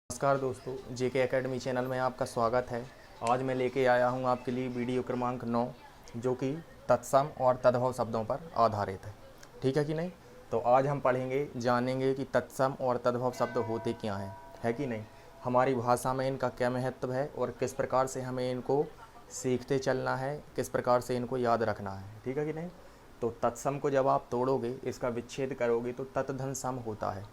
नमस्कार दोस्तों, जेके academy channel में आपका स्वागत है। आज मैं लेके आया हूँ आपके लिए वीडियो क्रमांक 9 जो कि तत्सम और तद्भव शब्दों पर आधारित है। ठीक है कि नहीं? तो आज हम पढ़ेंगे, जानेंगे कि तत्सम और तद्भव शब्द होते क्या हैं, है कि नहीं, हमारी भाषा में इनका क्या महत्व है और किस प्रकार से हमें इनको सीखते चलना है, किस प्रकार से इनको याद रखना है। ठीक है कि नहीं? तो तत्सम को जब आप तोड़ोगे, इसका विच्छेद करोगे तो तत् धन सम होता है।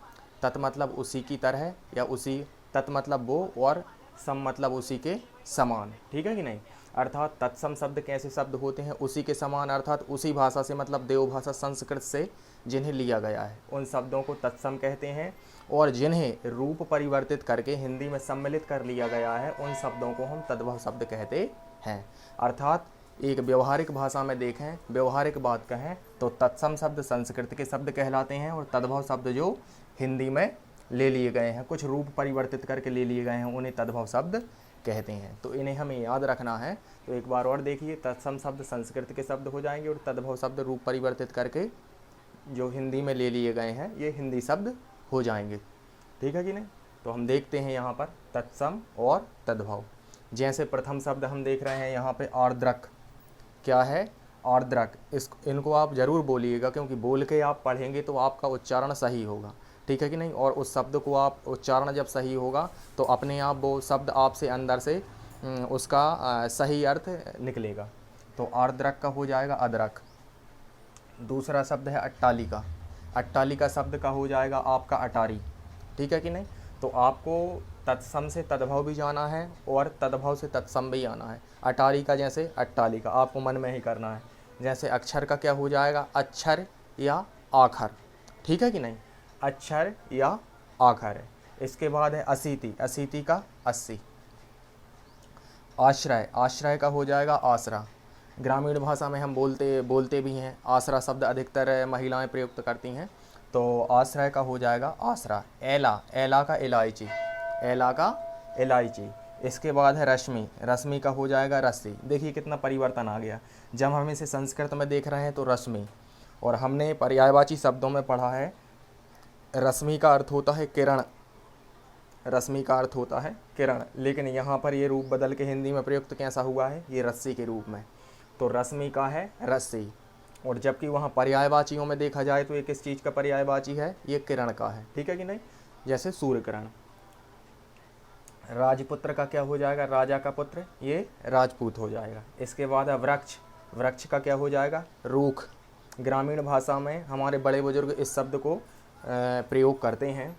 तत् मतलब उसी की तरह या उसी, तत् मतलब वो, और सम मतलब उसी के समान। ठीक है कि नहीं? अर्थात तत्सम शब्द कैसे शब्द होते हैं? उसी के समान, अर्थात उसी भाषा से, मतलब देवभाषा संस्कृत से जिन्हें लिया गया है उन शब्दों को तत्सम कहते हैं, और जिन्हें रूप परिवर्तित करके हिंदी में सम्मिलित कर लिया गया है उन शब्दों को हम तद्भव शब्द कहते हैं। अर्थात एक व्यवहारिक भाषा में देखें, व्यवहारिक बात कहें तो तत्सम शब्द संस्कृत के शब्द कहलाते हैं और तद्भव शब्द जो हिंदी में ले लिए गए हैं, कुछ रूप परिवर्तित करके ले लिए गए हैं, उन्हें तद्भव शब्द कहते हैं। तो इन्हें हमें याद रखना है। तो एक बार और देखिए, तत्सम शब्द संस्कृत के शब्द हो जाएंगे और तद्भव शब्द रूप परिवर्तित करके जो हिंदी में ले लिए गए हैं ये हिंदी शब्द हो जाएंगे। ठीक है कि नहीं? तो हम देखते हैं यहाँ पर तत्सम और तद्भव। जैसे प्रथम शब्द हम देख रहे हैं यहाँ पे आर्द्रक। क्या है? आर्द्रक। इनको आप ज़रूर बोलिएगा, क्योंकि बोल के आप पढ़ेंगे तो आपका उच्चारण सही होगा। ठीक है कि नहीं? और उस शब्द को आप उच्चारण जब सही होगा तो अपने आप वो शब्द आपसे अंदर से उसका सही अर्थ निकलेगा। तो आर्द्रक का हो जाएगा अदरक। दूसरा शब्द है अट्टालिका। अट्टालिका शब्द का हो जाएगा आपका अटारी। ठीक है कि नहीं? तो आपको तत्सम से तद्भव भी जाना है और तद्भव से तत्सम भी आना है। अटारी का जैसे अट्टालिका आपको मन में ही करना है। जैसे अक्षर का क्या हो जाएगा? अक्षर या आखर। ठीक है कि नहीं? अक्षर या आखर है। इसके बाद है अशीति। अशीति का 80। आश्रय। आश्रय का हो जाएगा आसरा। ग्रामीण भाषा में हम बोलते भी हैं। आसरा शब्द अधिकतर महिलाएं प्रयुक्त करती हैं, तो आश्रय का हो जाएगा आसरा। एला। एला का इलायची। एला का इलायची। इसके बाद है रश्मि। रश्मि का हो जाएगा रस्सी। देखिए कितना परिवर्तन आ गया। जब हम इसे संस्कृत में देख रहे हैं तो रश्मि, और हमने पर्यायवाची शब्दों में पढ़ा है रश्मि का अर्थ होता है किरण। रश्मि का अर्थ होता है किरण, लेकिन यहाँ पर ये रूप बदल के हिंदी में प्रयुक्त कैसा हुआ है? ये रस्सी के रूप में। तो रश्मि का है रस्सी, और जबकि वहाँ पर्यायवाचियों में देखा जाए तो ये किस चीज़ का पर्यायवाची है? ये किरण का है। ठीक है कि नहीं? जैसे सूर्य किरण। राजपुत्र का क्या हो जाएगा? राजा का पुत्र, ये राजपूत हो जाएगा। इसके बाद है वृक्ष। वृक्ष का क्या हो जाएगा? रूख। ग्रामीण भाषा में हमारे बड़े बुजुर्ग इस शब्द को प्रयोग करते हैं।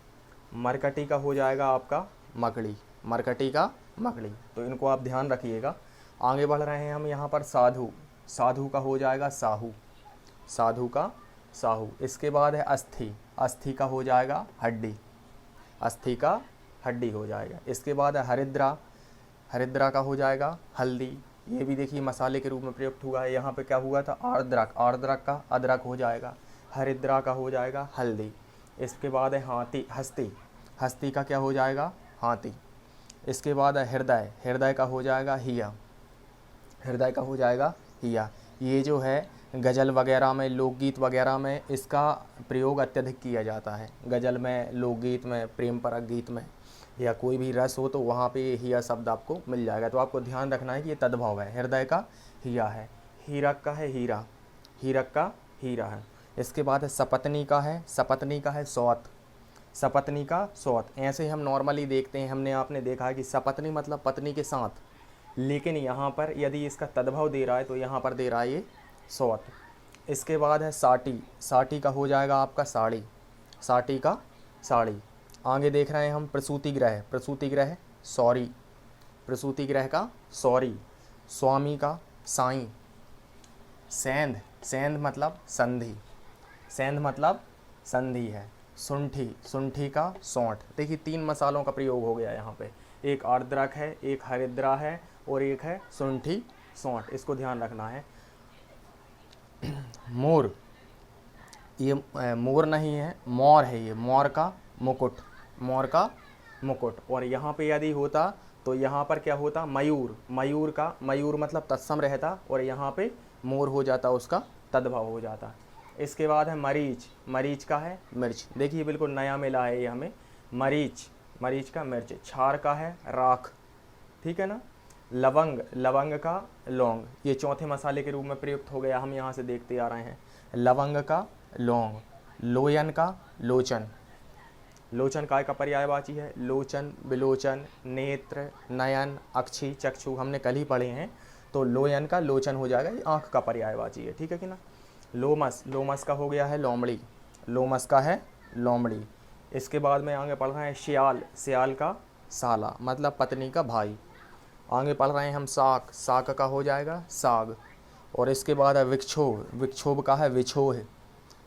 मरकटी का हो जाएगा आपका मकड़ी। मरकटी का मकड़ी। तो इनको आप ध्यान रखिएगा। आगे बढ़ रहे हैं हम यहाँ पर साधु। साधु का हो जाएगा साहू। साधु का साहू। इसके बाद है अस्थि। अस्थि का हो जाएगा हड्डी। अस्थि का हड्डी हो जाएगा। इसके बाद है हरिद्रा। हरिद्रा का हो जाएगा हल्दी। ये भी देखिए मसाले के रूप में प्रयुक्त हुआ है। यहाँ पे क्या हुआ था? आर्द्रक। आर्द्रक का अदरक हो जाएगा। हरिद्रा का हो जाएगा हल्दी। इसके बाद है हाथी। हस्ती। हस्ती का क्या हो जाएगा? हाथी। इसके बाद है हृदय। हृदय का हो जाएगा हिया। हृदय का हो जाएगा हिया। ये जो है गज़ल वगैरह में, लोकगीत वगैरह में इसका प्रयोग अत्यधिक किया जाता है। गज़ल में, लोकगीत में, प्रेम परक गीत में, या कोई भी रस हो तो वहाँ पे हिया शब्द आपको मिल जाएगा। तो आपको ध्यान रखना है कि ये तद्भव है। हृदय का हिया है। हीरक का है हीरा। हीरक का हीरा है। इसके बाद है सपत्नी का है। सपत्नी का है सौत। सपत्नी का सौत। ऐसे हम नॉर्मली देखते हैं, हमने आपने देखा है कि सपत्नी मतलब पत्नी के साथ, लेकिन यहाँ पर यदि इसका तद्भव दे रहा है तो यहाँ पर दे रहा है ये सौत। इसके बाद है साटी। साटी का हो जाएगा आपका साड़ी। साटी का साड़ी। आगे देख रहे हैं हम प्रसूति गृह। प्रसूति गृह सॉरी। प्रसूति गृह का सॉरी। स्वामी का साईं। सेंध। सेंध मतलब संधि। सेंध मतलब संधि है। सुंठी। सुंठी का सौंठ। देखिए 3 मसालों का प्रयोग हो गया यहाँ पे। एक आर्द्रक है, एक हरिद्रा है, और एक है सुंठी सौंठ। इसको ध्यान रखना है। मोर। ये मोर नहीं है, मोर है। ये मोर का मुकुट। मोर का मुकुट। और यहाँ पे यदि होता तो यहाँ पर क्या होता? मयूर। मयूर का, मयूर मतलब तत्सम रहता, और यहाँ पे मोर हो जाता, उसका तद्भव हो जाता। इसके बाद है मरीच। मरीच का है मिर्च। देखिए बिल्कुल नया मिला है ये हमें। मरीच मरीच का मिर्च, क्षार का है राख, ठीक है ना। लवंग, लवंग का लौंग, ये चौथे मसाले के रूप में प्रयुक्त हो गया, हम यहाँ से देखते आ रहे हैं। लवंग का लौंग, लोयन का लोचन, लोचन काय का पर्यायवाची है, लोचन, विलोचन, नेत्र, नयन, अक्षी, चक्षु, हमने कल ही पढ़े हैं। तो लोयन का लोचन हो जाएगा, ये आँख का पर्यायवाची है, ठीक है कि ना। लोमस, लोमस का हो गया है लोमड़ी, लोमस का है लोमड़ी। इसके बाद में आगे पढ़ रहे हैं श्याल, श्याल का साला मतलब पत्नी का भाई। आगे पढ़ रहे हैं हम साक, साक का हो जाएगा साग। और इसके बाद है विक्षोभ, विक्षोभ का है विछोह,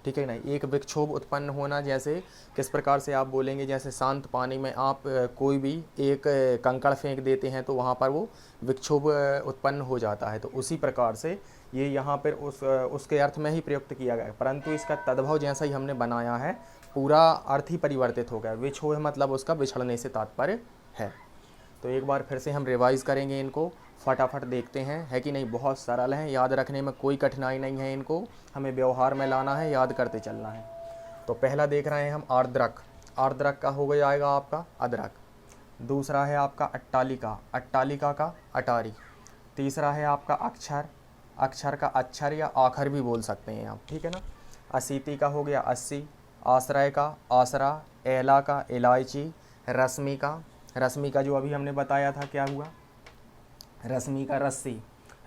ठीक है ना। एक विक्षोभ उत्पन्न होना, जैसे किस प्रकार से आप बोलेंगे, जैसे शांत पानी में आप कोई भी एक कंकड़ फेंक देते हैं तो वहाँ पर वो विक्षोभ उत्पन्न हो जाता है। तो उसी प्रकार से ये यहाँ पर उसके अर्थ में ही प्रयुक्त किया गया है, परंतु इसका तद्भव जैसा ही हमने बनाया है पूरा अर्थ ही परिवर्तित हो गया। विछोह मतलब उसका बिछड़ने से तात्पर्य है। तो एक बार फिर से हम रिवाइज़ करेंगे इनको, फटाफट देखते हैं, है कि नहीं। बहुत सरल है, याद रखने में कोई कठिनाई नहीं है, इनको हमें व्यवहार में लाना है, याद करते चलना है। तो पहला देख रहे हैं हम आर्द्रक, आर्द्रक का हो जाएगा आपका अदरक। दूसरा है आपका अट्टालिका, अट्टालिका का अटारी। तीसरा है आपका अक्षर, अक्षर का अक्षर या आखर भी बोल सकते हैं आप, ठीक है ना। असीति का हो गया अस्सी, आश्रय का आसरा, एला का इलायची, रश्मि का, रश्मि का जो अभी हमने बताया था क्या हुआ, रश्मि का रस्सी,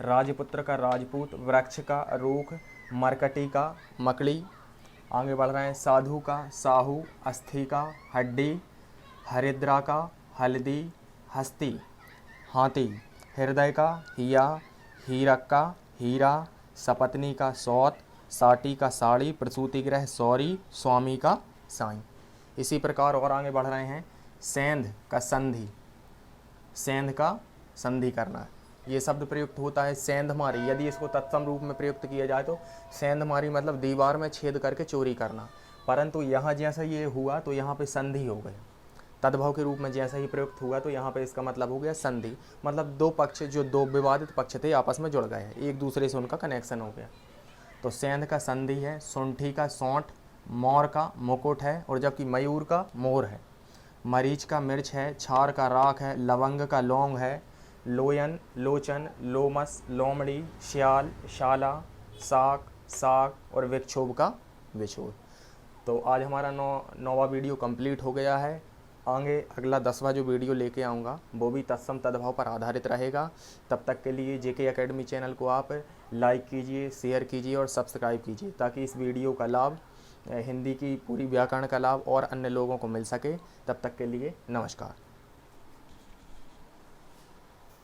राजपुत्र का राजपूत, वृक्ष का रूख, मरकटी का मकड़ी। आगे बढ़ रहे हैं साधु का साहू, अस्थि का हड्डी, हरिद्रा का हल्दी, हस्ती हाथी, हृदय का हिया, हीरक का हीरा, सपत्नी का सौत, साटी का साड़ी, प्रसूति गृह सौरी, स्वामी का साईं। इसी प्रकार और आगे बढ़ रहे हैं सेंध का संधि, सेंध का संधि करना, ये शब्द प्रयुक्त होता है सेंधमारी। यदि इसको तत्सम रूप में प्रयुक्त किया जाए तो सेंधमारी मतलब दीवार में छेद करके चोरी करना, परंतु यहाँ जैसा ये हुआ तो यहाँ पे संधि हो गया। तद्भव के रूप में जैसा ही प्रयुक्त हुआ तो यहाँ पे इसका मतलब हो गया संधि, मतलब दो पक्ष, जो दो विवादित पक्ष थे आपस में जुड़ गए हैं, एक दूसरे से उनका कनेक्शन हो गया। तो सेंध का संधि है, सुंठी का सौंठ, मोर का मुकुट है, और जबकि मयूर का मोर है। मरीच का मिर्च है, क्षार का राख है, लवंग का लौंग है, लोयन, लोचन, लोमस, लोमड़ी, श्याल, शाला, साक, साग, और विक्षोभ का विछोह। तो आज हमारा नौवा वीडियो कंप्लीट हो गया है। आगे अगला 10वां जो वीडियो लेके आऊँगा वो भी तत्सम तद्भव पर आधारित रहेगा। तब तक के लिए जेके एकेडमी चैनल को आप लाइक कीजिए, शेयर कीजिए और सब्सक्राइब कीजिए, ताकि इस वीडियो का लाभ, हिंदी की पूरी व्याकरण का लाभ और अन्य लोगों को मिल सके। तब तक के लिए नमस्कार।